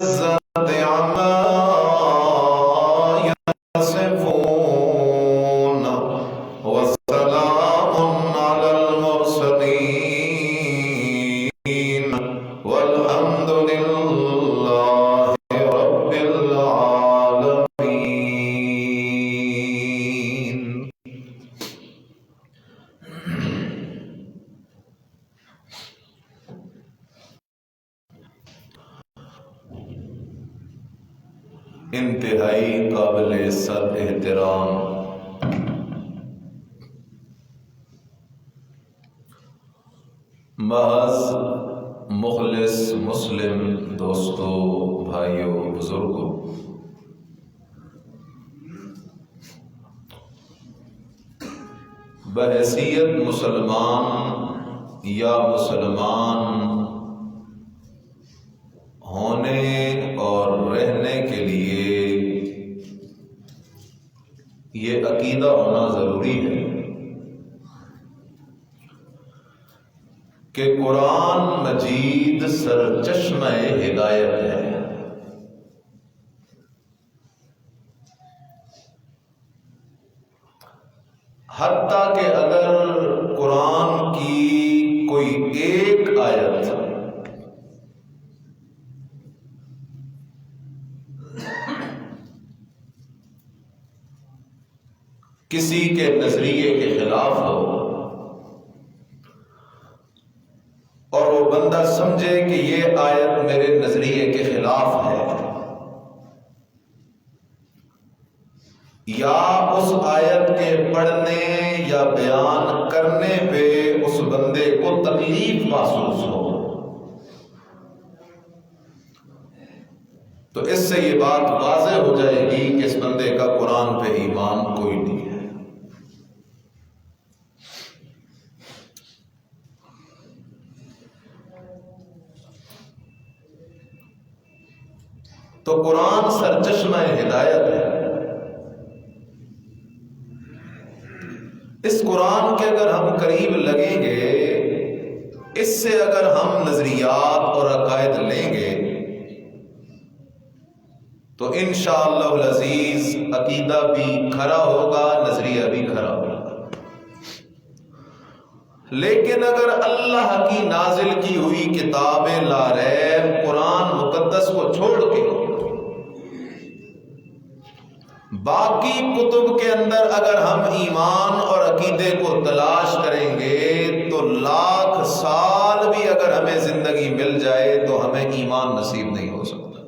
العزة عما يصفون وسلام على المرسلين والحمد لله رب العالمين. انتہائی قابل عزت احترام محض مخلص مسلم دوستوں، بھائیوں، بزرگوں، بحیثیت مسلمان یا مسلمان ہونے اور رہنے کے لیے یہ عقیدہ ہونا ضروری ہے کہ قرآن مجید سرچشمہ ہدایت ہے. حتیٰ کہ اگر قرآن کی کوئی ایک آیت کسی کے نظریے کے خلاف ہو اور وہ بندہ سمجھے کہ یہ آیت میرے نظریے کے خلاف ہے، یا اس آیت کے پڑھنے یا بیان کرنے پہ اس بندے کو تکلیف محسوس ہو، تو اس سے یہ بات واضح ہو جائے گی کہ اس بندے کا قرآن پہ ایمان کوئی نہیں ہے. تو قرآن سرچشمہ ہدایت ہے. اس قرآن کے اگر ہم قریب لگیں گے، اس سے اگر ہم نظریات اور عقائد لیں گے تو انشاءاللہ العزیز عقیدہ بھی کھرا ہوگا، نظریہ بھی کھرا ہوگا. لیکن اگر اللہ کی نازل کی ہوئی کتاب لا ریب قرآن مقدس کو چھوڑ کے باقی کتب کے اندر اگر ہم ایمان اور عقیدے کو تلاش کریں گے تو لاکھ سال بھی اگر ہمیں زندگی مل جائے تو ہمیں ایمان نصیب نہیں ہو سکتا.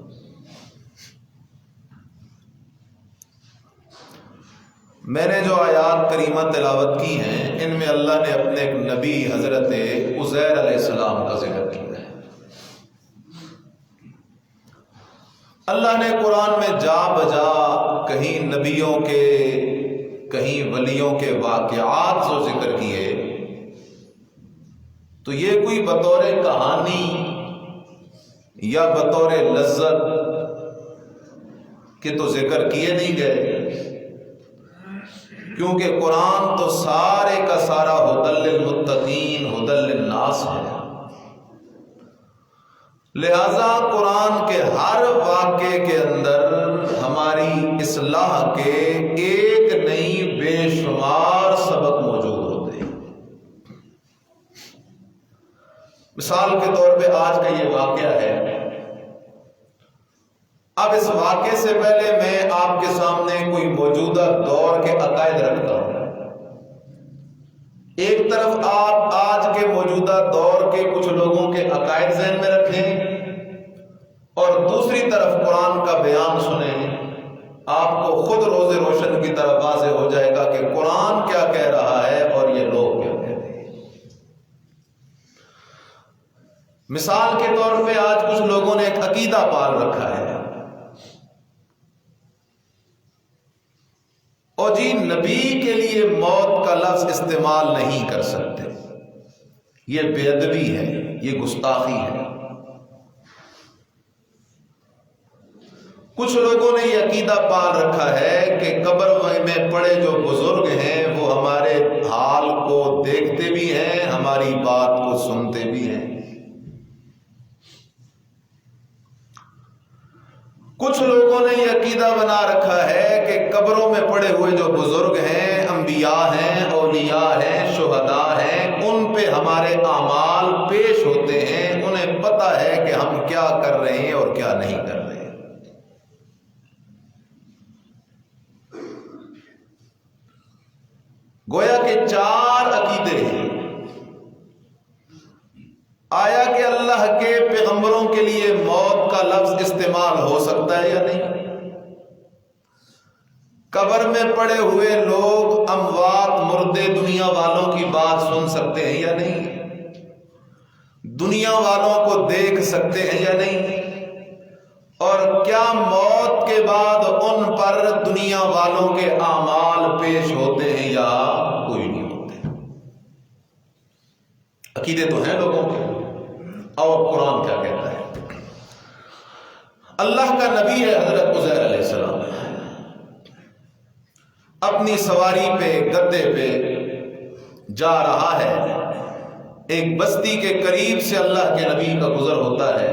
میں نے جو آیات کریمہ تلاوت کی ہیں ان میں اللہ نے اپنے ایک نبی حضرت عزیر علیہ السلام کا ذکر کیا ہے. اللہ نے قرآن میں جا بجا کہیں نبیوں کے کہیں ولیوں کے واقعات جو ذکر کیے تو یہ کوئی بطور کہانی یا بطور لذت کے تو ذکر کیے نہیں گئے، کیونکہ قرآن تو سارے کا سارا ھدی للمتقین ھدی للناس ہے. لہذا قرآن کے ہر واقعے کے اندر ہماری اصلاح کے ایک نہیں بے شمار سبق موجود ہوتے ہیں. مثال کے طور پہ آج کا یہ واقعہ ہے. اب اس واقعے سے پہلے میں آپ کے سامنے کوئی موجودہ دور کے عقائد رکھتا ہوں. ایک طرف آپ آج کے موجودہ دور کے کچھ لوگوں کے عقائد ذہن میں رکھیں اور دوسری طرف قرآن کا بیان سنیں. آپ کو خود روز روشن کی طرف واضح ہو جائے گا کہ قرآن کیا کہہ رہا ہے اور یہ لوگ کیا کہہ رہے ہیں. مثال کے طور پہ آج کچھ لوگوں نے ایک عقیدہ پال رکھا ہے اور جی نبی کے لیے موت کا لفظ استعمال نہیں کر سکتے. یہ بے ادبی ہے، یہ گستاخی ہے. کچھ لوگوں نے یہ عقیدہ پال رکھا ہے کہ قبر میں پڑے جو بزرگ ہیں وہ ہمارے حال کو دیکھتے بھی ہیں، ہماری بات کو سنتے بھی ہیں. کچھ لوگوں نے یہ عقیدہ بنا رکھا ہے کہ قبروں میں پڑے ہوئے جو بزرگ ہیں، انبیاء ہیں، اولیاء ہیں، شہداء ہیں، ان پہ ہمارے اعمال پیش ہوتے ہیں، انہیں پتہ ہے کہ ہم کیا کر رہے ہیں اور کیا نہیں کر رہے ہیں۔ گویا کہ 4 عقیدے ہیں۔ آیا کہ اللہ کے پیغمبروں کے لیے موت کا لفظ استعمال ہو سکتا ہے یا نہیں؟ قبر میں پڑے ہوئے لوگ، اموات، مردے، دنیا والوں کی بات سن سکتے ہیں یا نہیں؟ دنیا والوں کو دیکھ سکتے ہیں یا نہیں؟ اور کیا موت کے بعد ان پر دنیا والوں کے اعمال پیش ہوتے ہیں یا کوئی نہیں ہوتے؟ عقیدے تو ہیں لوگوں کے، اور قرآن کیا کہتا ہے؟ اللہ کا نبی ہے حضرت عزیر علیہ السلام، اپنی سواری پہ، گدے پہ جا رہا ہے، ایک بستی کے قریب سے اللہ کے نبی کا گزر ہوتا ہے۔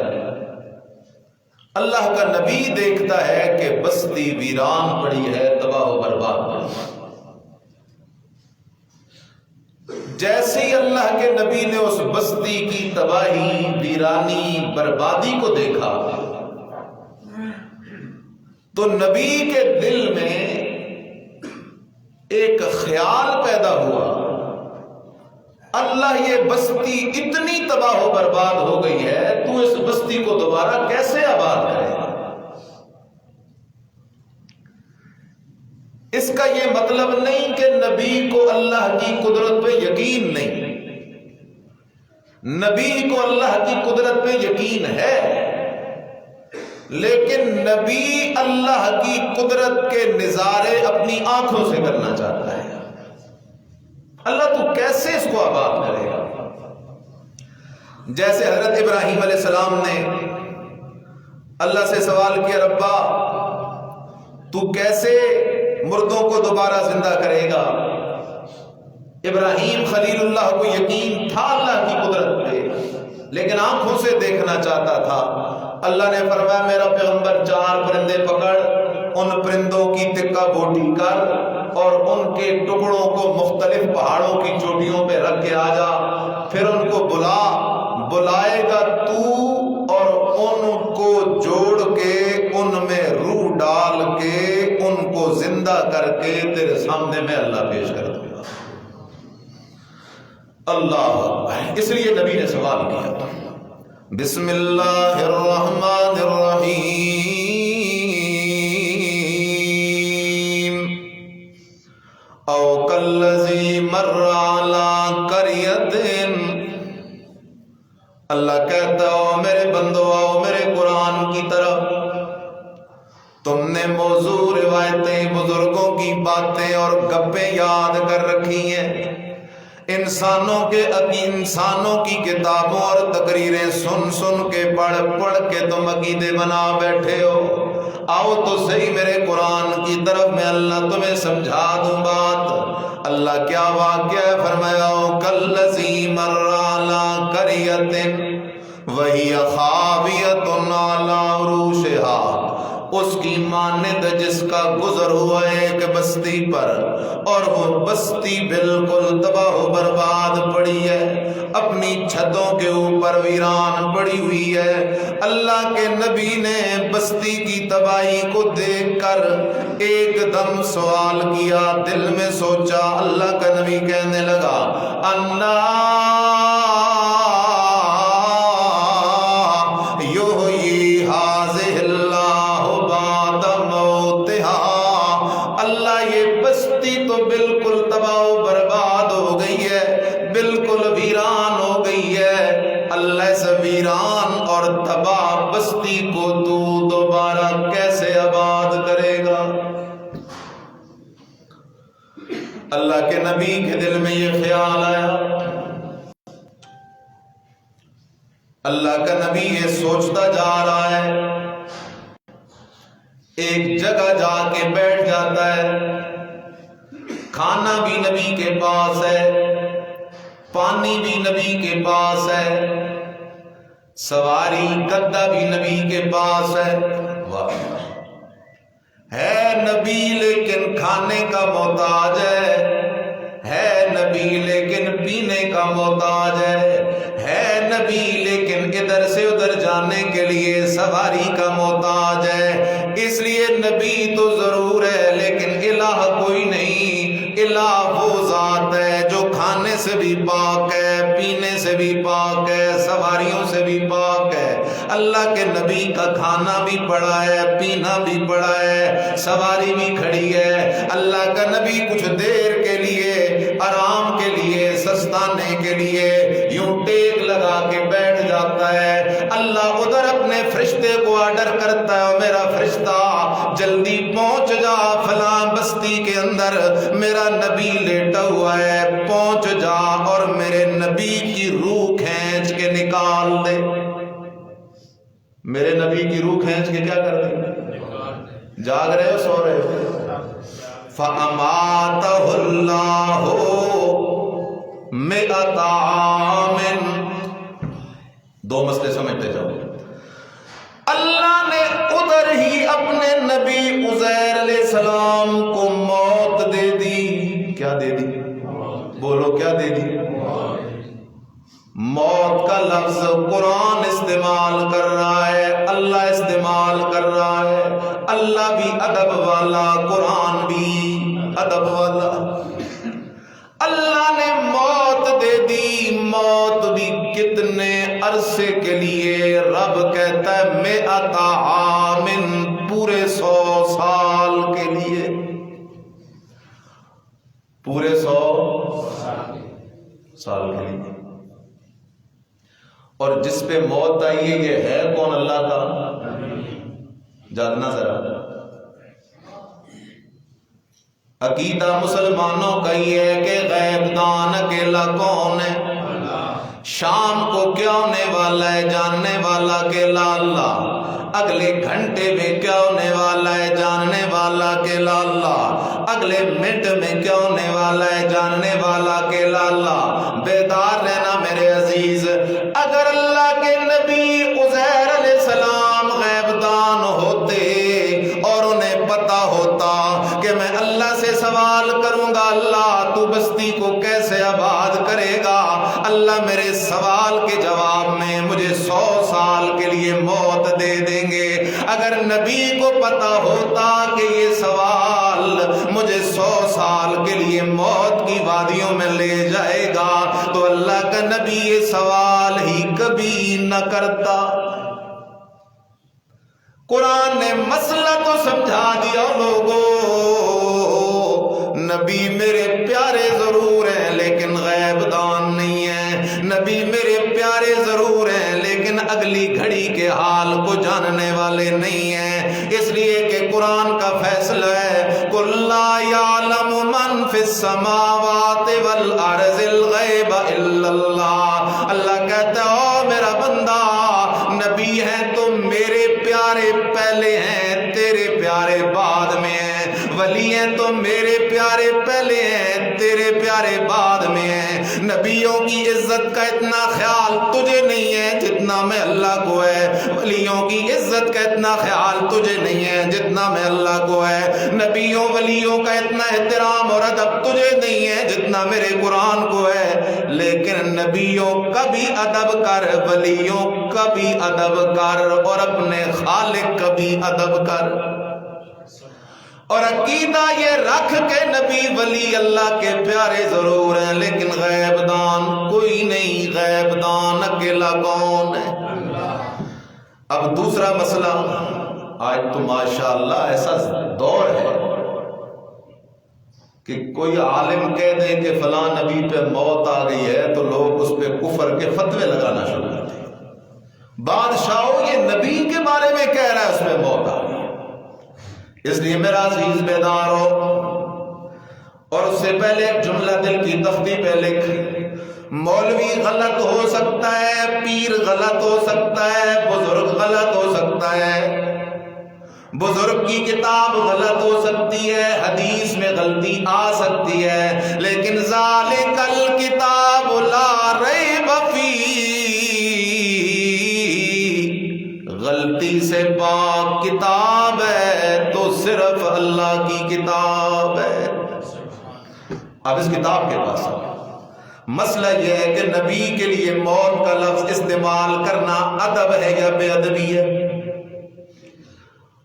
اللہ کا نبی دیکھتا ہے کہ بستی ویران پڑی ہے، تباہ و برباد پڑی ہے۔ جیسے ہی اللہ کے نبی نے اس بستی کی تباہی، ویرانی، بربادی کو دیکھا تو نبی کے دل میں ایک خیال پیدا ہوا، اللہ یہ بستی اتنی تباہ و برباد ہو گئی ہے، تو اس بستی کو دوبارہ کیسے آباد کرے گا؟ اس کا یہ مطلب نہیں کہ نبی کو اللہ کی قدرت پہ یقین نہیں، نبی کو اللہ کی قدرت پہ یقین ہے، لیکن نبی اللہ کی قدرت کے نظارے اپنی آنکھوں سے کرنا چاہتا ہے۔ اللہ تو کیسے اس کو آباد کرے گا؟ جیسے حضرت ابراہیم علیہ السلام نے اللہ سے سوال کیا، ربا تو کیسے مردوں کو دوبارہ زندہ کرے گا؟ ابراہیم خلیل اللہ کو یقین تھا اللہ کی قدرت پہ، لیکن آنکھوں سے دیکھنا چاہتا تھا۔ اللہ نے فرمایا میرا پیغمبر 4 پرندے پکڑ، ان پرندوں کی تکہ بوٹی کر اور ان کے ٹکڑوں کو مختلف پہاڑوں کی چوٹیوں پہ رکھ کے آ جا، پھر ان کو بلائے گا تو، اور ان کو جوڑ کے ان میں روح ڈال کے ان کو زندہ کر کے تیرے سامنے میں اللہ پیش کر دوں گا۔ اللہ، اس لیے نبی نے سوال کیا، بسم اللہ الرحمن الرحیم، او کالذی مر علی قریۃ، اللہ کہتا ہو میرے بندو آؤ میرے قرآن کی طرف، تم نے موضوع روایتیں، بزرگوں کی باتیں اور گپیں یاد کر رکھی ہیں، انسانوں کی کتابوں اور تقریریں سن کے پڑھ کے تم عقیدے بنا بیٹھے ہو، آؤ تو صحیح میرے قرآن کی طرف، میں اللہ تمہیں سمجھا دوں بات۔ اللہ کیا واقعہ ہے؟ فرمایا کالذی مر علی قریۃ وہی خاویۃ علی عروشہا، اس کی مانند جس کا گزر ہوا ایک بستی پر، اور وہ بستی بالکل تباہ و برباد پڑی ہے، اپنی چھتوں کے اوپر ویران پڑی ہوئی ہے۔ اللہ کے نبی نے بستی کی تباہی کو دیکھ کر ایک دم سوال کیا، دل میں سوچا، اللہ کا نبی کہنے لگا، انا یحیی ھذہ اللہ بعد موتہا، اللہ یہ بستی تو بالکل تباہ و برباد ہو گئی ہے، بالکل ویران ہو گئی ہے، اللہ سے ویران اور تباہ بستی کو تو دوبارہ کیسے آباد کرے گا؟ اللہ کے نبی کے دل میں یہ خیال آیا، اللہ کا نبی یہ سوچتا جا رہا ہے، ایک جگہ جا کے بیٹھ جاتا ہے، کھانا بھی نبی کے پاس ہے، پانی بھی نبی کے پاس ہے، سواری گدا بھی نبی کے پاس ہے، واہ کھانے کا محتاج ہے نبی لیکن پینے کا محتاج ہے نبی لیکن ادھر سے ادھر جانے کے لیے سواری کا محتاج ہے. اس لیے نبی تو ضرور ہے لیکن الہ کوئی نہیں. الہ وہ ذات ہے جو کھانے سے بھی پاک ہے، پینے سے بھی پاک ہے، سواریوں سے بھی پاک ہے. اللہ کے نبی کا کھانا بھی پڑا ہے، پینا بھی پڑا ہے، سواری بھی کھڑی ہے. اللہ کا نبی کچھ دیر کے لیے، آرام کے لیے، سستانے کے لیے یوں ٹیک لگا کے بیٹھ جاتا ہے. اللہ ادھر اپنے فرشتے کو آرڈر کرتا ہے، میرا فرشتہ جلدی پہنچ جا فلاں بستی کے اندر، میرا نبی لیٹا ہوا ہے، پہنچ جا اور میرے نبی کی روح کھینچ کے نکال دے. میرے نبی کی روح کھینچ کے کیا کر دے؟ جاگ رہے ہو سو رہے ہو؟ فَأَمَاتَهُ اللَّهُ مِئَةَ عَامٍ. دو مسئلے سمجھتے جاؤ. اللہ نے ادھر ہی اپنے نبی عزیر علیہ السلام کو موت دے دی. کیا دے دی؟ بولو کیا دے دی؟ موت کا لفظ قرآن استعمال کر رہا ہے، اللہ استعمال کر رہا ہے. اللہ بھی ادب والا، قرآن بھی ادب والا. اللہ نے موت دے دی. موت بھی کتنے عرصے کے لیے؟ رب کہتا ہے مئۃ عام، پورے 100 سال کے لیے. پورے 100 سال کے لیے. اور جس پہ موت آئی ہے یہ ہے کون؟ اللہ کا. جاننا ذرا عقیدہ مسلمانوں کا یہ ہے کہ غیب دان اکیلا کون ہے؟ شام کو کیا ہونے والا ہے جاننے والا اکیلا اللہ. اگلے گھنٹے میں کیا ہونے والا ہے جاننے والا اکیلا اللہ. اگلے منٹ میں کیا ہونے والا ہے جاننے والا اکیلا اللہ. بیدار رہنا میرے عزیز. اگر اللہ کے نبی عزیر علیہ السلام غیب دان ہوتے اور انہیں پتا ہوتا کہ میں اللہ سے سوال کروں گا اللہ تو بستی کو کیسے آباد کرے گا، اللہ میرے سوال کے جواب میں مجھے 100 سال کے لیے موت دے دیں گے. اگر نبی کو پتا ہوتا کہ یہ سوال مجھے 100 سال کے لیے موت کی وادیوں میں لے جائے گا تو اللہ کا نبی یہ سوال ہی کبھی نہ کرتا. قرآن نے مسئلہ تو سمجھا دیا. لوگوں نبی میرے پیارے ضرور ہیں لیکن غیب دان نہیں ہیں. نبی میرے پیارے ضرور ہیں لیکن اگلی گھڑی کے حال کو جاننے والے نہیں ہیں. اس لیے کہ قرآن کا فیصلہ ہے قُلْ لَا يَعْلَمُ مَنْ فِي السَّمَاوَاتِ وَالْأَرْضِ الْغَيْبَ إِلَّا اللَّهُ. اللہ کہتا ہے او میرا بندہ، نبی ہے تو میرے پیارے پہلے ہیں، تیرے پیارے بعد میں ہیں. ولی ہیں تو میرے پیارے پہلے ہیں، تیرے پیارے بعد میں ہیں. نبیوں کی عزت کا اتنا خیال تجھے نہیں ہے جتنا میں اللہ کو ہے. ولیوں کی عزت کا اتنا خیال تجھے نہیں ہے جتنا میں اللہ کو ہے. نبیوں ولیوں کا اتنا احترام اور ادب تجھے نہیں ہے جتنا میرے قرآن کو ہے. لیکن نبیوں کا بھی ادب کر، ولیوں کا بھی ادب کر، اور اپنے خالق کا بھی ادب کر. اور عقیدہ یہ رکھ کے نبی ولی اللہ کے پیارے ضرور ہیں لیکن غیب دان کوئی نہیں. غیب دان اکیلا کون ہے؟ اب دوسرا مسئلہ. آج تو ماشاءاللہ ایسا دور ہے کہ کوئی عالم کہہ دے کہ فلاں نبی پہ موت آ گئی ہے تو لوگ اس پہ کفر کے فتوے لگانا شروع کرتے ہیں. بادشاہوں یہ نبی کے بارے میں کہہ رہا ہے اس پہ موت آ گئی. اس لیے میرا عزیز بیدار ہو. اور اس سے پہلے ایک جملہ دل کی تختی پہ لکھ. مولوی غلط ہو سکتا ہے، پیر غلط ہو سکتا ہے، بزرگ غلط ہو سکتا ہے، بزرگ کی کتاب غلط ہو سکتی ہے، حدیث میں غلطی آ سکتی ہے، لیکن ذالک الکتاب لا ریب فیہ، غلطی سے پاک کتاب ہے تو صرف اللہ کی کتاب ہے۔ اب اس کتاب کے پاس مسئلہ یہ ہے کہ نبی کے لیے موت کا لفظ استعمال کرنا ادب ہے یا بے ادبی ہے؟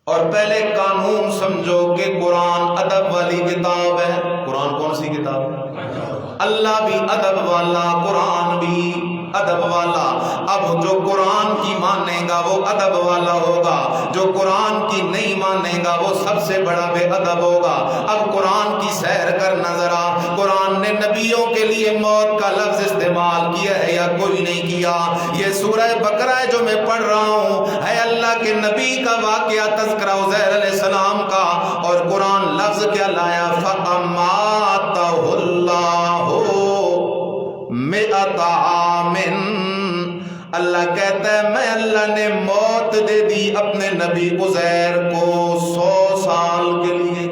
اور پہلے قانون سمجھو کہ قرآن ادب والی کتاب ہے۔ قرآن کون سی کتاب ہے؟ اللہ بھی ادب والا، قرآن بھی ادب والا۔ اب جو قرآن کی مانے گا وہ ادب والا ہوگا، جو قرآن کی نہیں مانے گا وہ سب سے بڑا بے ادب ہوگا۔ اب قرآن کی سیر کر نظر آ، قرآن نے نبیوں کے لیے موت کا لفظ استعمال کیا ہے یا کوئی نہیں کیا؟ یہ سورہ بقرہ ہے جو میں پڑھ رہا ہوں، ہے اللہ کے نبی کا واقعہ، تذکرہ عزیر علیہ السلام کا، اور قرآن لفظ کیا لایا؟ فَأَمَاتَهُ اللَّهُ مِئَةَ عَامٍ۔ اللہ کہتا ہے میں اللہ نے موت دے دی اپنے نبی عزیر کو 100 سال کے لیے۔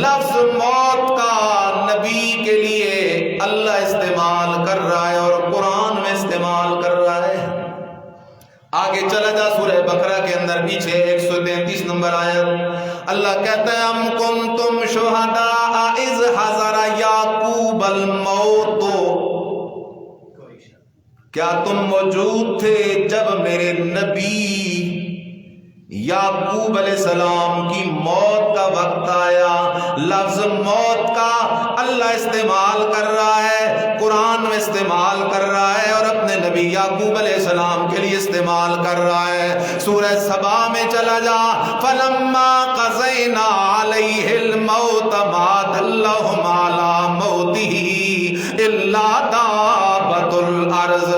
لفظ موت کا نبی کے لیے اللہ استعمال کر رہا ہے اور قرآن میں استعمال کر رہا ہے۔ آگے چلا جا سورہ بقرہ کے اندر، پیچھے 133 نمبر آیت، اللہ کہتا ہے ام کنتم شہداء اذ حضر یعقوب الموت، کیا تم موجود تھے جب میرے نبی یعقوب علیہ السلام کی موت کا وقت آیا؟ لفظ موت کا اللہ استعمال کر رہا ہے، قرآن میں استعمال کر رہا ہے اور اپنے نبی یعقوب علیہ السلام کے لیے استعمال کر رہا ہے۔ سورہ سبا میں چلا جا، فَلَمَّا قَضَيْنَا عَلَيْهِ الْمَوْتَ مَا دَلَّهُمْ عَلَى مَوْتِهِ إِلَّا دَابَّةُ الْأَرْضِ۔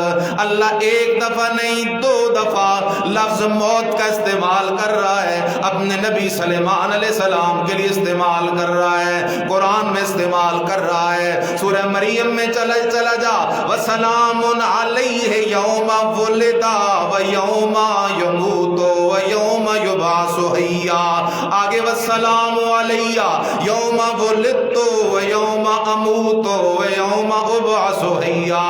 اللہ ایک دفعہ نہیں 2 دفعہ لفظ موت کا استعمال کر رہا ہے، اپنے نبی سلیمان علیہ السلام کے لیے استعمال کر رہا ہے، قرآن میں استعمال کر رہا ہے۔ سورہ مریم میں چلا جا، وَسَلَامٌ عَلَيْهِ يَوْمَ وُلِدَ وَيَوْمَ يَمُوتُ وَيَوْمَ يُبْعَثُ حَيًّا۔ آگے وَالسَّلَامُ عَلَيَّ يَوْمَ وُلِدتُّ وَيَوْمَ أَمُوتُ وَيَوْمَ أُبْعَثُ حَيًّا۔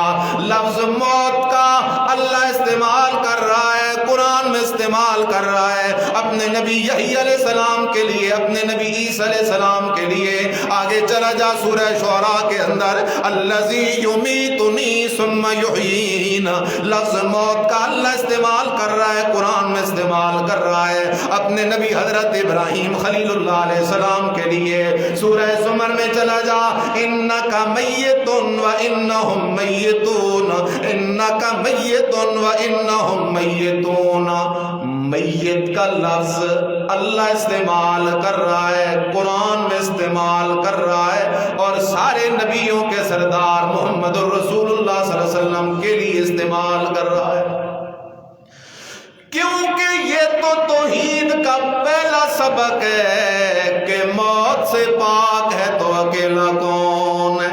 لفظ موت کا اللہ استعمال کر رہا ہے، قرآن میں استعمال کر رہا ہے، اپنے نبی یحییٰ علیہ السلام کے لیے، اپنے نبی عیسیٰ علیہ السلام کے لیے۔ آگے چلا جا سورہ شعراء کے اندر، الذی یمیتنی ثم یحیین۔ لفظ موت کا اللہ استعمال کر رہا ہے، قرآن میں استعمال کر رہا ہے، اپنے نبی حضرت ابراہیم خلیل اللہ علیہ السلام کے لیے۔ سورہ زمر میں چلا جا، انک میت وانہم میتون، انک میت وانہم میتون۔ میت کا لفظ اللہ استعمال کر رہا ہے، قرآن میں استعمال کر رہا ہے اور سارے نبیوں کے سردار محمد الرسول اللہ صلی اللہ علیہ وسلم کے لیے استعمال کر رہا ہے، کیونکہ یہ تو توحید کا پہلا سبق ہے کہ موت سے پاک ہے تو اکیلا کون ہے؟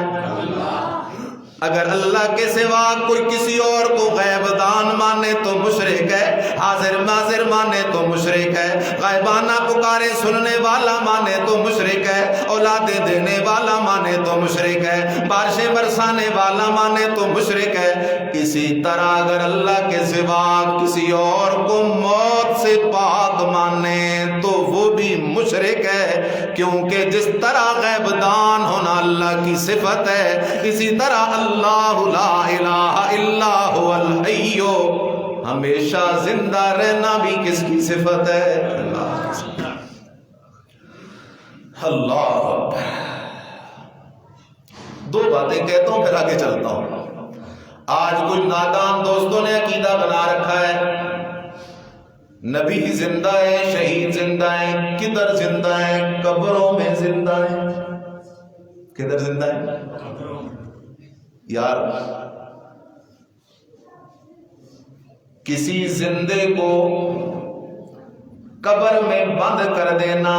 اگر اللہ کے سوا کوئی کسی اور کو غیب دان مانے تو مشرک ہے، حاضر ناظر مانے تو مشرک ہے، غیبانہ پکارے سننے والا مانے تو مشرک ہے، اولادیں دینے والا مانے تو مشرک ہے، بارشیں برسانے والا مانے تو مشرک ہے۔ اسی طرح اگر اللہ کے سوا کسی اور کو موت سے پاک مانے تو وہ بھی مشرک ہے، کیونکہ جس طرح غیب دان ہونا اللہ کی صفت ہے، اسی طرح اللہ لا الہ الا هو الحی، ہمیشہ زندہ رہنا بھی کس کی صفت ہے؟ اللہ کی صفت۔ اللہ اکبر۔ 2 باتیں کہتا ہوں پھر آگے چلتا ہوں۔ آج کچھ نادان دوستوں نے عقیدہ بنا رکھا ہے نبی زندہ ہے، شہید زندہ ہے۔ کدھر زندہ ہے؟ قبروں میں زندہ ہے۔ کدھر زندہ ہے؟ یار کسی زندے کو قبر میں بند کر دینا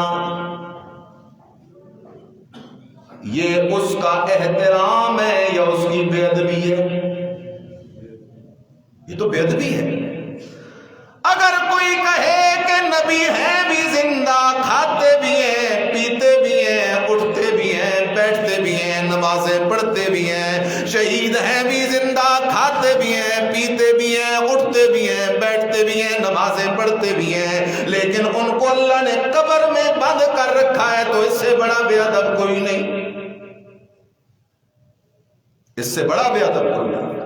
یہ اس کا احترام ہے یا اس کی بے ادبی ہے؟ یہ تو بے ادبی ہے۔ اگر کوئی کہے کہ نبی ہیں بھی زندہ، کھاتے بھی ہیں، پیتے بھی ہیں، اٹھتے بھی ہیں، بیٹھتے بھی ہیں، نمازیں پڑھتے بھی ہیں، شہید ہیں بھی زندہ، کھاتے بھی ہیں، پیتے بھی ہیں، اٹھتے بھی ہیں، بیٹھتے بھی ہیں، نمازیں پڑھتے بھی ہیں، ان کو اللہ نے قبر میں بند کر رکھا ہے تو اس سے بڑا بے ادب کوئی نہیں، اس سے بڑا بے ادب کوئی نہیں۔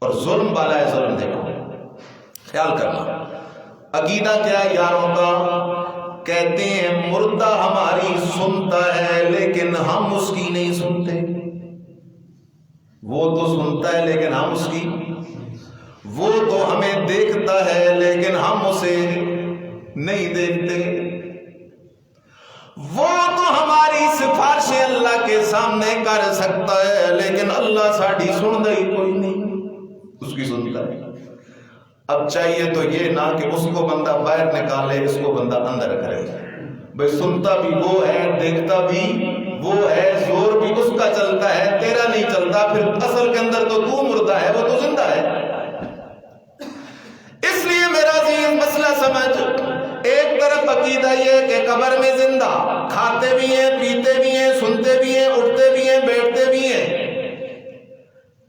اور ظلم والا ہے ظلم، دیکھو خیال کرنا عقیدہ کیا ہے یاروں کا، کہتے ہیں مردہ ہماری سنتا ہے لیکن ہم اس کی نہیں سنتے، وہ تو سنتا ہے لیکن ہم اس کی، وہ تو ہمیں دیکھتا ہے لیکن ہم اسے نہیں دیکھتے، وہ تو ہماری سفارشیں اللہ کے سامنے کر سکتا ہے لیکن اللہ ساڑھی سنتا ہی کوئی نہیں، اس کی سنتا ہے۔ اب چاہیے تو یہ نہ کہ اس کو بندہ باہر نکالے، اس کو بندہ اندر کرے، بھئی سنتا بھی وہ ہے، دیکھتا بھی وہ ہے، زور بھی اس کا چلتا ہے، تیرا نہیں چلتا، پھر اصل کے اندر تو مردہ ہے، وہ تو زندہ ہے۔ اس لیے میرا عزیز مسئلہ سمجھ، ایک طرف عقیدہ یہ کہ قبر میں زندہ، کھاتے بھی ہیں، پیتے بھی ہیں، سنتے بھی ہیں، اٹھتے بھی ہیں، بیٹھتے بھی ہیں،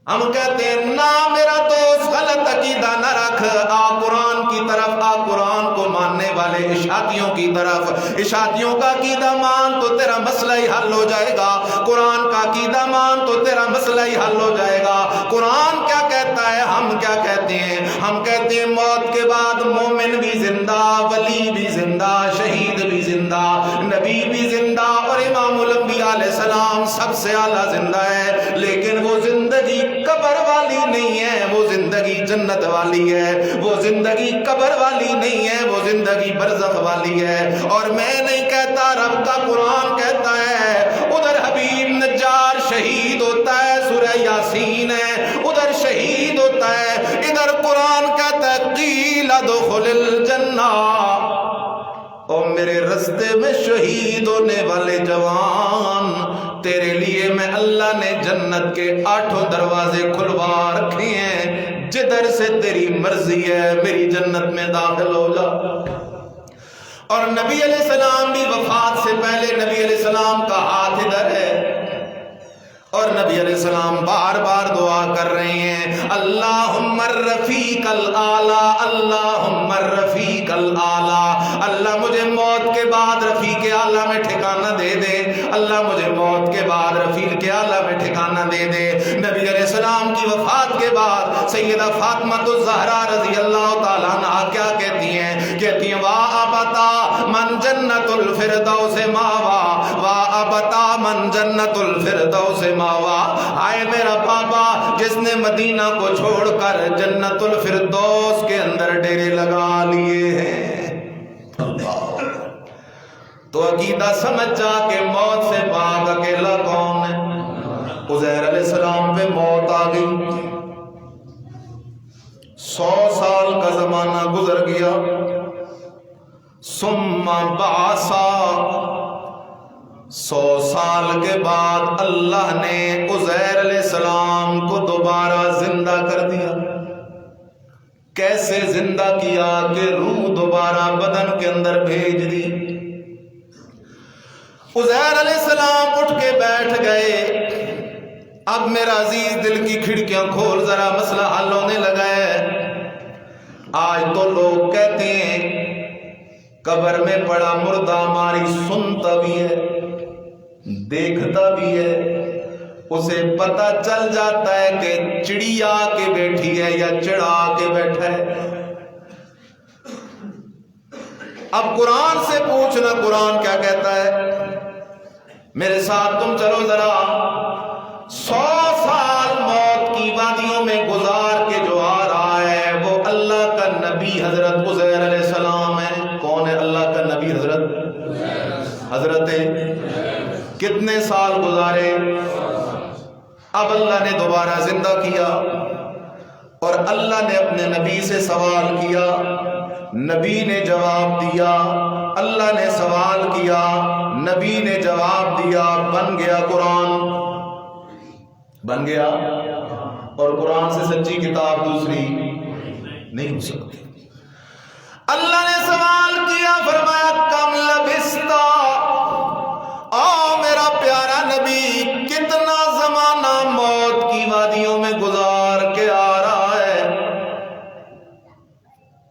ہم کہتے ہیں نہ میرا دوست غلط عقیدہ نہ رکھ، آ قرآن کی طرف آ، قرآن کو ماننے والے اشاعتیوں کی طرف، اشاعتیوں کا عقیدہ مان تو تیرا مسئلہ ہی حل ہو جائے گا، قرآن کا عقیدہ مان تو تیرا مسئلہ ہی حل ہو جائے گا۔ قرآن کیا کہتا ہے، ہم کیا کہتے ہیں؟ ہم کہتے ہیں موت کے بعد مومن بھی زندہ، ولی بھی زندہ، شہید بھی زندہ، نبی بھی زندہ، اور امام الانبیاء علیہ السلام سب سے اعلیٰ زندہ ہے، لیکن وہ زندگی قبر والی نہیں ہے، وہ زندگی جنت والی ہے، وہ زندگی قبر والی نہیں ہے، وہ زندگی برزخ والی ہے۔ اور میں نہیں کہتا، رب کا قرآن کہتا ہے، ادھر حبیب نجار شہید ہوتا ہے، سورہ یاسین ہے، ادھر شہید ہوتا ہے، ادھر قرآن کہتا ہے قیل ادخل الجنہ، اور میرے رستے میں شہید ہونے والے جوان، تیرے لیے میں اللہ نے جنت کے 8 دروازے کھلوا رکھے ہیں، جدھر سے تیری مرضی ہے میری جنت میں داخل ہو جا۔ اور نبی علیہ السلام بھی وفات سے پہلے نبی علیہ السلام کا ہاتھ ادھر ہے، اور نبی علیہ السلام بار بار دعا کر رہے ہیں، اللہم الرفیق الاعلیٰ، اللہم الرفیق الاعلیٰ، اللہ مجھے موت کے بعد رفیق اعلیٰ میں ٹھکانہ دے دے، اللہ مجھے موت کے بعد رفیق اعلیٰ میں ٹھکانہ دے دے۔ نبی علیہ السلام کی وفات کے بعد سیدہ فاطمہ الزہرا رضی اللہ تعالیٰ عنہا کیا کہتی ہیں؟ کہتی ہیں وا ابتا من جنت الفردوس ماوا، وا ابتا من جنت الفردوس ماوا، آئے میرا پاپا جس نے مدینہ کو چھوڑ کر جنت الفردوس کے اندر ڈیرے لگا لیے ہیں۔ تو عقیدہ سمجھ جا کہ موت سے پاک اکیلا کون ہے؟ عزیر علیہ السلام پہ موت آ گئی، 100 سال کا زمانہ گزر گیا، ثم بعثا، 100 سال کے بعد اللہ نے عزیر علیہ السلام کو دوبارہ زندہ کر دیا۔ کیسے زندہ کیا کہ روح دوبارہ بدن کے اندر بھیج دی۔ عزیر علیہ السلام اٹھ کے بیٹھ گئے۔ اب میرا عزیز دل کی کھڑکیاں کھول، ذرا مسئلہ حل ہونے لگا ہے۔ آج تو لوگ کہتے ہیں قبر میں پڑا مردہ ہماری سنتا بھی ہے، دیکھتا بھی ہے، اسے پتہ چل جاتا ہے کہ چڑیا کے بیٹھی ہے یا چڑا کے بیٹھا ہے۔ اب قرآن سے پوچھنا، قرآن کیا کہتا ہے؟ میرے ساتھ تم چلو ذرا، 100 سال موت کی وادیوں میں گزار کے جو آ رہا ہے وہ اللہ کا نبی حضرت عزیر علیہ السلام ہے۔ کون ہے اللہ کا نبی؟ حضرت کتنے سال گزارے؟ اب اللہ نے دوبارہ زندہ کیا، اور اللہ نے اپنے نبی سے سوال کیا، نبی نے جواب دیا، اللہ نے سوال کیا، نبی نے جواب دیا، بن گیا قرآن، بن گیا۔ اور قرآن سے سچی کتاب دوسری نہیں ہو سکتی۔ اللہ نے سوال کیا، فرمایا کم لبستا، او میرا پیارا نبی کتنا زمانہ موت کی وادیوں میں گزار کے آ رہا ہے؟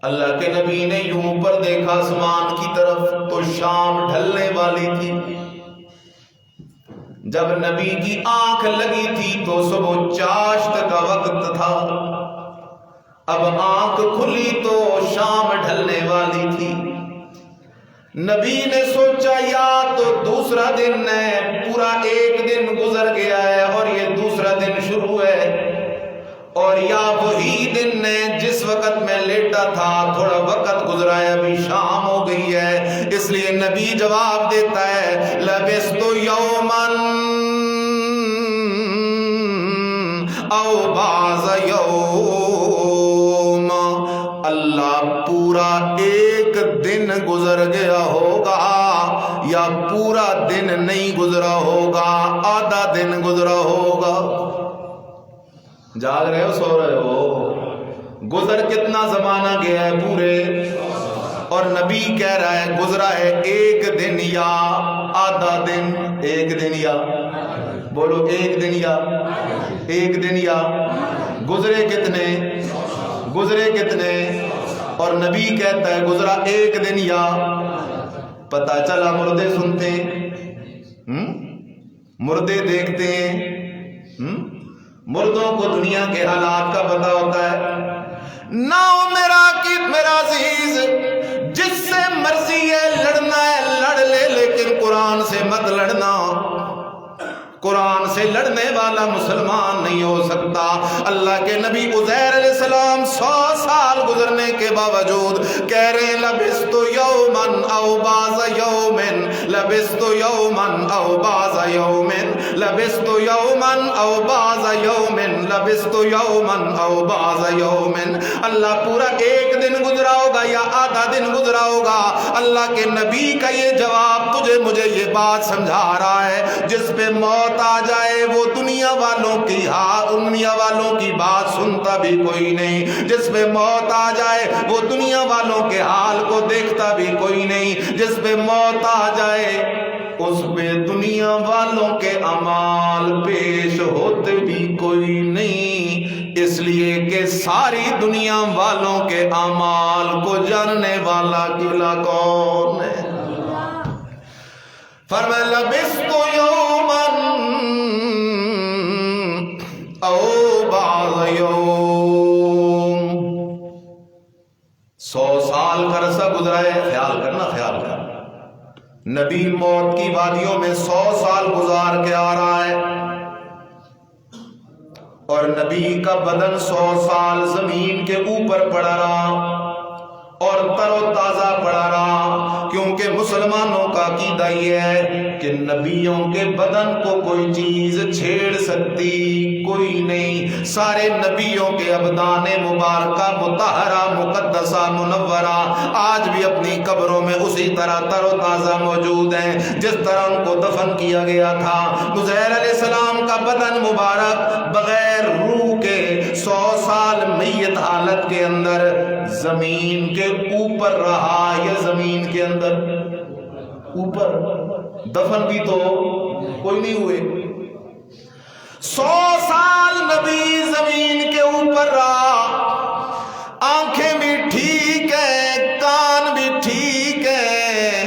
اللہ کے نبی نے یوں پر دیکھا، آسمان آسمان کی طرف تو شام ڈھلنے والی تھی. جب نبی کی آنکھ لگی تھی تو صبح چاشت کا وقت تھا. اب آنکھ کھلی تو شام ڈھلنے والی تھی. نبی نے سوچا یا تو دوسرا دن ہے، پورا ایک دن گزر گیا ہے اور یہ دوسرا دن شروع ہے، اور یا وہی دن ہے جس وقت میں لیٹا تھا تھوڑا وقت گزرا ہے ابھی شام ہو گئی ہے. اس لیے نبی جواب دیتا ہے لبثت یومن او بعض یوم، اللہ پورا ایک دن گزر گیا ہوگا یا پورا دن نہیں گزرا ہوگا، آدھا دن گزرا ہوگا. جاگ رہے ہو سو رہے ہو؟ گزر کتنا زمانہ گیا ہے پورے، اور نبی کہہ رہا ہے گزرا ہے ایک دن یا آدھا دن. ایک دن یا بولو، ایک دن یا ایک دن یا گزرے کتنے، گزرے کتنے، اور نبی کہتا ہے گزرا ایک دن یا. پتہ چلا مردے سنتے ہیں، مردے دیکھتے ہیں، مردوں کو دنیا کے حالات کا پتہ ہوتا ہے. نہ میرا عزیز، جس سے مرضی ہے لڑنا ہے لڑ لے، لیکن قرآن سے مت لڑنا. قرآن سے لڑنے والا مسلمان نہیں ہو سکتا. اللہ کے نبی عزیر علیہ السلام 100 سال گزرنے کے باوجود کہہ رہے ہیں لبثت یومن او بعض یومن، لبثت یومن او بعض یومن، لبثت یومن او بعض یومن، لبثت یومن او بعض یومن. اللہ پورا ایک دن گزرا ہوگا یا آدھا دن گزرا ہوگا. اللہ کے نبی کا یہ جواب تجھے مجھے یہ بات سمجھا رہا ہے جس پہ موت آ جائے وہ دنیا والوں کی بات سنتا بھی کوئی نہیں. جس پہ موت آ جائے وہ دنیا والوں کے حال کو دیکھتا بھی کوئی نہیں. جس پہ موت آ جائے اس پہ دنیا والوں کے اعمال پیش ہوتے بھی کوئی نہیں، اس لیے کہ ساری دنیا والوں کے اعمال کو جاننے والا کلا کون ہے؟ فرمایا لبثت یومن او بعض یوم. 100 سال کا عرصہ گزرا ہے. خیال کرنا، خیال کر. نبی موت کی وادیوں میں 100 سال گزار کے آ رہا ہے، اور نبی کا بدن 100 سال زمین کے اوپر پڑا رہا اور تر و تازہ پڑا رہا. کیونکہ مسلمانوں کا عقیدہ یہ ہے کہ نبیوں کے بدن کو کوئی چیز چھیڑ سکتی کوئی نہیں. سارے نبیوں کے ابدان مبارکہ مطہرہ مقدسہ منورہ آج بھی اپنی قبروں میں اسی طرح تر و تازہ موجود ہیں جس طرح ان کو دفن کیا گیا تھا. عزیر علیہ السلام کا بدن مبارک بغیر روح کے 100 سال میت حالت کے اندر زمین کے اوپر رہا یا زمین کے اندر اوپر. دفن بھی تو کوئی نہیں ہوئے. 100 سال نبی زمین کے اوپر رہا. آنکھیں بھی ٹھیک ہیں، کان بھی ٹھیک ہیں،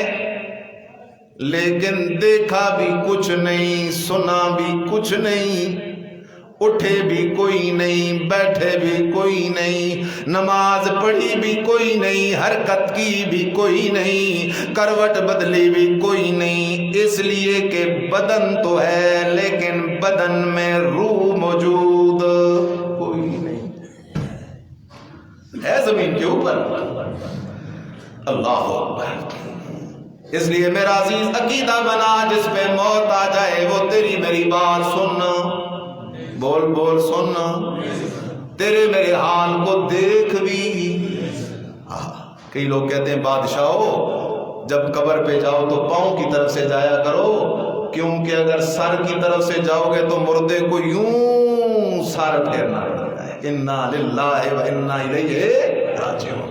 لیکن دیکھا بھی کچھ نہیں، سنا بھی کچھ نہیں. اٹھے بھی کوئی نہیں، بیٹھے بھی کوئی نہیں، نماز پڑھی بھی کوئی نہیں، حرکت کی بھی کوئی نہیں، کروٹ بدلی بھی کوئی نہیں. اس لیے کہ بدن تو ہے لیکن بدن میں روح موجود کوئی نہیں ہے زمین کے اوپر. اللہ اکبر. اس لیے میرا عزیز عقیدہ بنا جس پہ موت آ جائے وہ تیری میری بات سننا، بول بول سننا، تیرے میرے حال کو دیکھ بھی. کئی لوگ کہتے ہیں بادشاہو جب قبر پہ جاؤ تو پاؤں کی طرف سے جایا کرو، کیونکہ اگر سر کی طرف سے جاؤ گے تو مردے کو یوں سر پھیرنا پڑتا ہے. انا للہ و انا الیہ راجعون.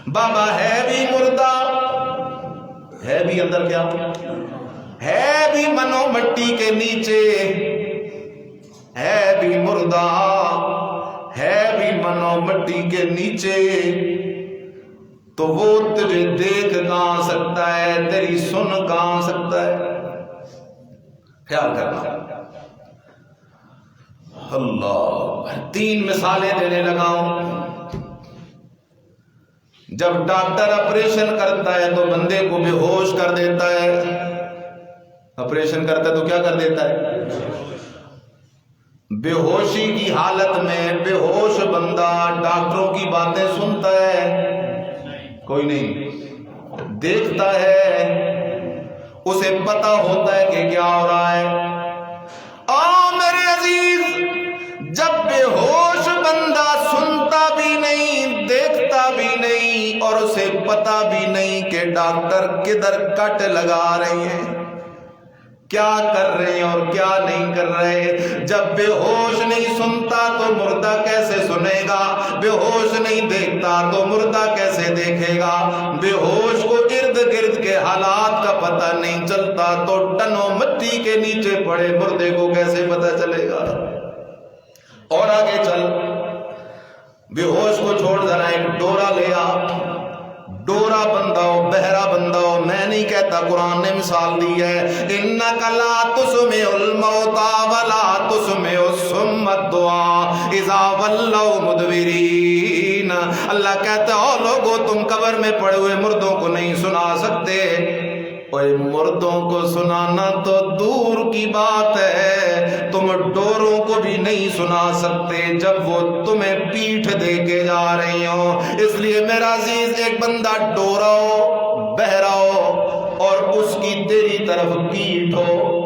بابا ہے بھی مردہ، ہے بھی اندر کیا ہے بھی منو مٹی کے نیچے، ہے بھی مردہ، ہے بھی منو مٹی کے نیچے. تو وہ تجھے دیکھ کہاں سکتا ہے، تیری سن کہاں سکتا ہے؟ خیال کرنا۔ اللہ، 3 مثالیں دینے لگا ہوں۔ جب ڈاکٹر آپریشن کرتا ہے تو بندے کو بے ہوش کر دیتا ہے، آپریشن کرتا ہے تو کیا کر دیتا ہے؟ بے ہوشی کی حالت میں بے ہوش بندہ ڈاکٹروں کی باتیں سنتا ہے؟ کوئی نہیں۔ دیکھتا ہے، اسے پتا ہوتا ہے کہ کیا ہو رہا ہے۔ میرے عزیز، جب بے ہوش بندہ سنتا بھی نہیں، دیکھتا بھی نہیں، اور اسے پتا بھی نہیں کہ ڈاکٹر کدھر کٹ لگا رہے ہیں، کیا کر رہے ہیں اور کیا نہیں کر رہے، جب بے ہوش نہیں سنتا تو مردہ کیسے سنے گا؟ بے ہوش نہیں دیکھتا تو مردہ کیسے دیکھے گا؟ بے ہوش کو ارد گرد کے حالات کا پتہ نہیں چلتا تو ٹنوں مٹی کے نیچے پڑے مردے کو کیسے پتہ چلے گا؟ اور آگے چل، بے ہوش کو چھوڑ، ذرا ایک ڈورا لے آ، ڈورا بندہ ہو، بہرا بندہ ہو، میں نہیں کہتا، قرآن نے مثال دی ہے، اِنَّكَ لَا تُسْمِعُ الْمَوْتَىٰ وَلَا تُسْمِعُ الصُّمَّ الدُّعَاءَ إِذَا وَلَّوْا مُدْبِرِينَ۔ اللہ کہتا ہے، او لوگو، تم قبر میں پڑے ہوئے مردوں کو نہیں سنا سکتے۔ اور مردوں کو سنانا تو دور کی بات ہے، تم ڈوروں کو بھی نہیں سنا سکتے جب وہ تمہیں پیٹھ دے کے جا رہی ہوں۔ اس لیے میرا عزیز، ایک بندہ ڈورا ہو، بہرا ہو، اور اس کی تیری طرف پیٹھ ہو،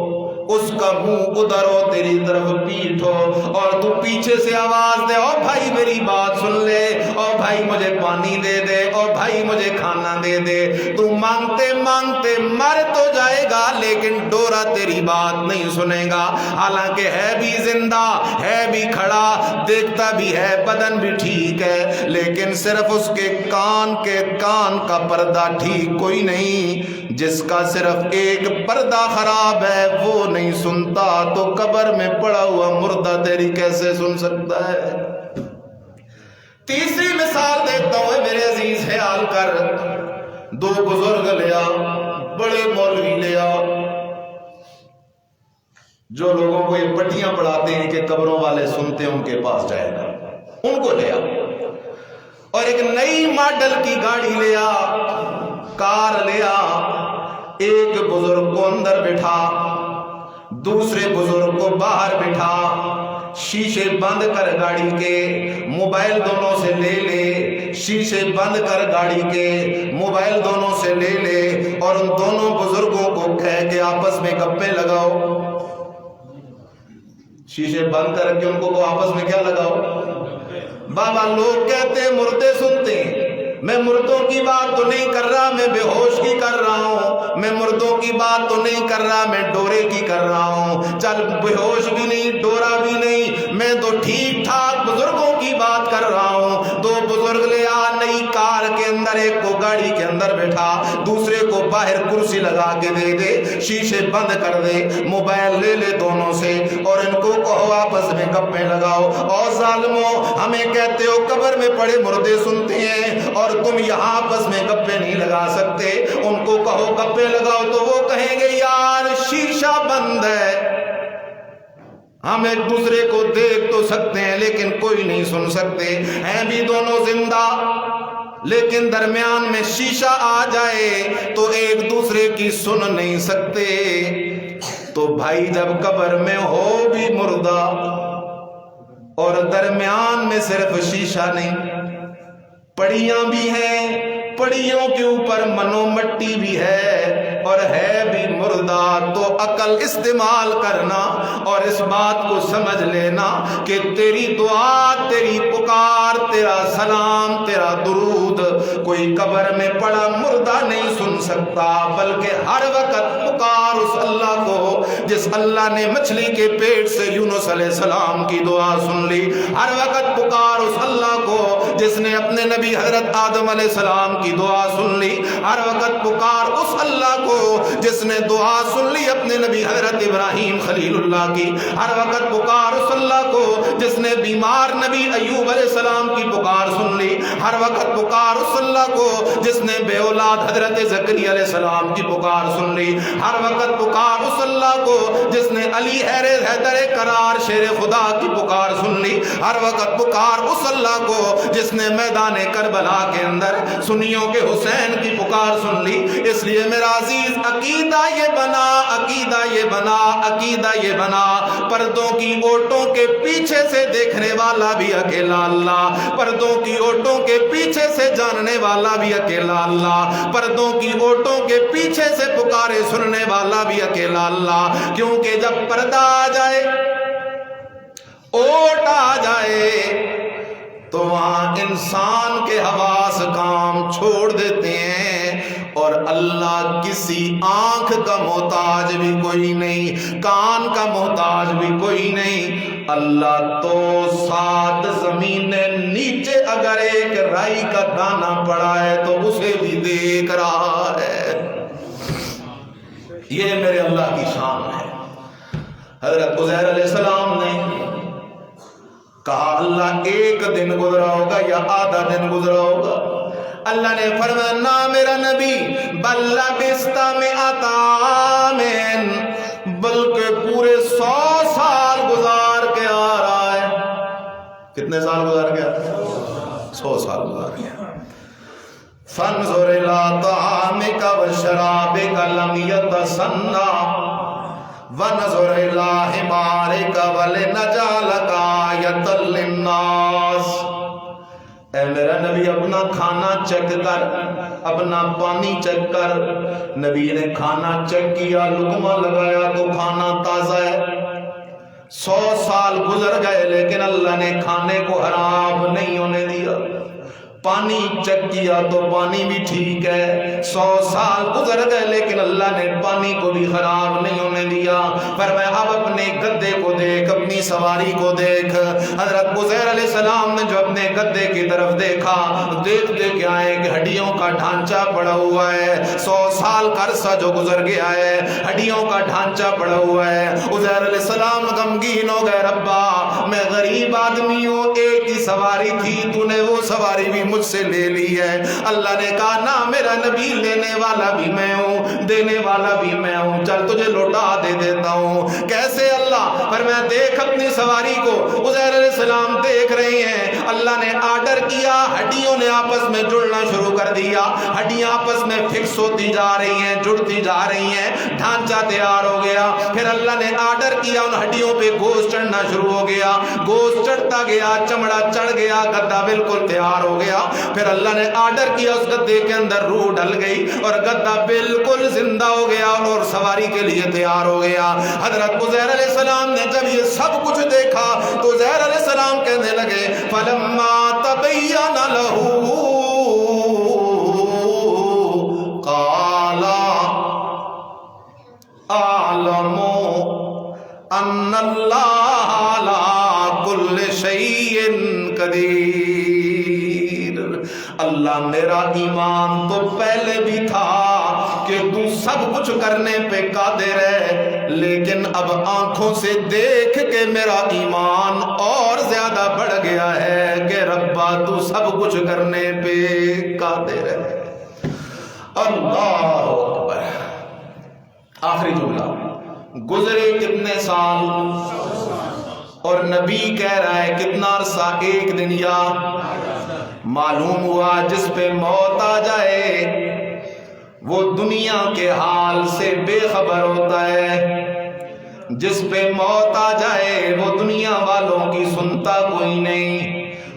اس کا منہ ادھر ہو، تیری طرف پیٹھ ہو، اور تو پیچھے سے آواز دے، او بھائی میری بات سن لے، او بھائی مجھے پانی دے دے، او بھائی مجھے کھانا دے دے، تو مانگتے مانگتے مر تو جائے گا لیکن ڈورا تیری بات نہیں سنے گا، حالانکہ ہے بھی زندہ، ہے بھی کھڑا، دیکھتا بھی ہے، بدن بھی ٹھیک ہے، لیکن صرف اس کے کان کا پردہ ٹھیک کوئی نہیں۔ جس کا صرف ایک پردہ خراب ہے وہ نہیں سنتا، تو قبر میں پڑا ہوا مردہ تیری کیسے سن سکتا ہے؟ تیسری مثال دیتا ہوں میرے عزیز، خیال کر، 2 بزرگ لیا، بڑے مولوی لیا، جو لوگوں کو یہ پٹیاں پڑھاتے ہیں کہ قبروں والے سنتے ہیں ان کے پاس جائے گا، ان کو لیا، اور ایک نئی ماڈل کی گاڑی لیا، کار لیا، ایک بزرگ کو اندر بٹھا، دوسرے بزرگ کو باہر بٹھا، شیشے بند کر گاڑی کے، موبائل دونوں سے لے لے، شیشے بند کر گاڑی کے، موبائل دونوں سے لے لے، اور ان دونوں بزرگوں کو کہہ کے آپس میں گپیں لگاؤ، شیشے بند کر کے ان کو آپس میں کیا لگاؤ؟ بابا لوگ کہتے ہیں مردے سنتے ہیں، میں مردوں کی بات تو نہیں کر رہا، میں بے ہوش کی کر رہا ہوں، میں مردوں کی بات تو نہیں کر رہا، میں ڈورے کی کر رہا ہوں، چل بے ہوش بھی نہیں، ڈورا بھی نہیں، میں تو ٹھیک ٹھاک بزرگوں کی بات کر رہا ہوں۔ 2 بزرگ لے آ، نئی کار کے اندر، ایک کو گاڑی کے اندر بیٹھا، دوسرے کو باہر کرسی لگا کے دے دے، شیشے بند کر دے، موبائل لے لے دونوں سے، اور ان کو کہو آپس میں گپیں لگاؤ۔ اور ظالموں، ہمیں کہتے ہو قبر میں پڑے مردے سنتے ہیں اور تم یہاں آپس میں گپے نہیں لگا سکتے، ان کو کہو گپے لگاؤ تو وہ کہیں گے یار شیشہ بند ہے، ہم ایک دوسرے کو دیکھ تو سکتے ہیں لیکن کوئی نہیں سن سکتے، ہیں بھی دونوں زندہ، لیکن درمیان میں شیشہ آ جائے تو ایک دوسرے کی سن نہیں سکتے۔ تو بھائی جب قبر میں ہو بھی مردہ اور درمیان میں صرف شیشہ نہیں، پڑیاں بھی ہیں، پڑیوں کے اوپر منو مٹی بھی ہے، اور ہے بھی مردہ، تو عقل استعمال کرنا اور اس بات کو سمجھ لینا کہ تیری دعا، تیری پکار، تیرا سلام، تیرا درود کوئی قبر میں پڑا مردہ نہیں سن سکتا، بلکہ ہر وقت پکار اس اللہ کو جس اللہ نے مچھلی کے پیٹ سے یونس علیہ السلام کی دعا سن لی، ہر وقت پکار اس اللہ کو جس نے اپنے نبی حضرت آدم علیہ السلام کی دعا سن لی، ہر وقت پکار اس اللہ کو جس نے دعا سن لی اپنے نبی حضرت ابراہیم خلیل اللہ کی، ہر وقت پکار اس اللہ کو جس نے بیمار نبی ایوب علیہ السلام کی پکار سن لی، ہر وقت پکار اس اللہ کو جس نے بے اولاد حضرت زکریا علیہ السلام کی پکار سن لی، ہر وقت پکار اس اللہ کو جس نے علی حیدر کرار شیر خدا کی پکار سن لی، ہر وقت پکار اس اللہ کو جس نے میدان کربلا کے اندر سنیوں کے حسین کی پکار سن لی۔ اس لیے میرا عزیز عقیدہ یہ بنا، عقیدہ یہ بنا، عقیدہ یہ بنا، پردوں کی اوٹوں کے پیچھے سے دیکھنے والا بھی اکیلا اللہ، پردوں کی اوٹوں کے پیچھے سے جاننے والا بھی اکیلا اللہ، پردوں کی اوٹوں کے پیچھے سے پکارے سننے والا بھی اکیلا اللہ، کیونکہ جب پردہ آ جائے، اوٹ آ جائے، تو وہاں انسان کے حواس کام چھوڑ دیتے ہیں، اور اللہ کسی آنکھ کا محتاج بھی کوئی نہیں، کان کا محتاج بھی کوئی نہیں۔ اللہ تو 7 زمینیں نیچے اگر ایک رائی کا دانہ پڑا ہے تو اسے بھی دیکھ رہا ہے۔ یہ میرے اللہ کی شان ہے۔ حضرت عزیر علیہ السلام نے کہا اللہ ایک دن گزرا ہوگا یا آدھا دن گزرا ہوگا؟ اللہ نے فرمایا نہ میرا نبی، بل لبثت 100 عام، بلکہ پورے 100 سال گزار کے آ رہا ہے۔ کتنے سال گزار گیا؟ 100 سال گزار گیا۔ فانظر الى طعامك وشرابك لم يتسنى ونظر الى حمارك ولنجعلك آية للناس۔ اے میرا نبی اپنا کھانا چیک کر، اپنا پانی چیک کر۔ نبی نے کھانا چیک کیا، لقمہ لگایا تو کھانا تازہ ہے۔ 100 سال گزر گئے لیکن اللہ نے کھانے کو حرام نہیں ہونے دیا۔ پانی چیک کیا تو پانی بھی ٹھیک ہے۔ 100 سال گزر گئے لیکن اللہ نے پانی کو بھی خراب نہیں ہونے دیا۔ فرمایا اب اپنے گدے کو دیکھ، اپنی سواری کو دیکھ۔ حضرت عزیر علیہ السلام نے جو اپنے گدے کی طرف دیکھا، دیکھتے کیا ہے کہ ہڈیوں کا ڈھانچہ پڑا ہوا ہے۔ 100 سال کا عرصہ جو گزر گیا ہے، ہڈیوں کا ڈھانچہ پڑا ہوا ہے۔ عزیر علیہ السلام غمگین ہو گئے، ربا میں غریب آدمی ہوں، ایک ہی سواری تھی، تو نے وہ سواری بھی مجھ سے لے لی ہے۔ اللہ نے کہا نہ میرا نبی، لینے والا بھی میں ہوں، دینے والا بھی میں ہوں، چل تجھے لوٹا دے دیتا ہوں۔ کیسے اللہ؟ پر میں دیکھ اپنی سواری کو۔ عزیر علیہ السلام دیکھ رہے ہیں، اللہ نے آرڈر کیا، ہڈیوں نے آپس میں جڑنا شروع کر دیا، ہڈیاں آپس میں فکس ہوتی جا رہی ہیں، جڑتی جا رہی ہیں، ڈھانچہ تیار ہو گیا۔ پھر اللہ نے آرڈر کیا، ان ہڈیوں پہ گوشت چڑھنا شروع ہو گیا، گوشت چڑھتا گیا، چمڑا چڑھ گیا، گدا بالکل تیار ہو گیا۔ پھر اللہ نے آرڈر کیا، اس گدے کے اندر روح ڈل گئی اور گدا بالکل زندہ ہو گیا اور سواری کے لیے تیار ہو گیا۔ حضرت عزیر علیہ السلام نے جب یہ سب کچھ دیکھا تو عزیر علیہ السلام کہنے لگے فَلَمَّا تَبَيَّنَ لَهُ قَالَ أَعْلَمُ أَنَّ اللَّهَ عَلَىٰ كُلِّ شَيْءٍ قَدِيرٌ۔ اللہ میرا ایمان تو پہلے بھی تھا کہ تو سب کچھ کرنے پہ قادر ہے، لیکن اب آنکھوں سے دیکھ کے میرا ایمان اور زیادہ بڑھ گیا ہے کہ ربا تو سب کچھ کرنے پہ قادر ہے۔ اللہ اکبر۔ آخری جملہ، گزرے کتنے سال اور نبی کہہ رہا ہے کتنا عرصہ؟ ایک دن یا معلوم ہوا جس پہ موت آ جائے وہ دنیا کے حال سے بے خبر ہوتا ہے، جس پہ موت آ جائے وہ دنیا والوں کی سنتا کوئی نہیں،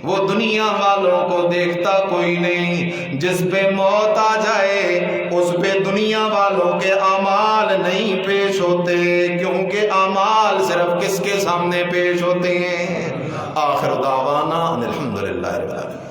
وہ دنیا والوں کو دیکھتا کوئی نہیں۔ جس پہ موت آ جائے اس پہ دنیا والوں کے اعمال نہیں پیش ہوتے، کیونکہ اعمال صرف کس کے سامنے پیش ہوتے ہیں؟ آخر دعوانا الحمدللہ رب العالمین۔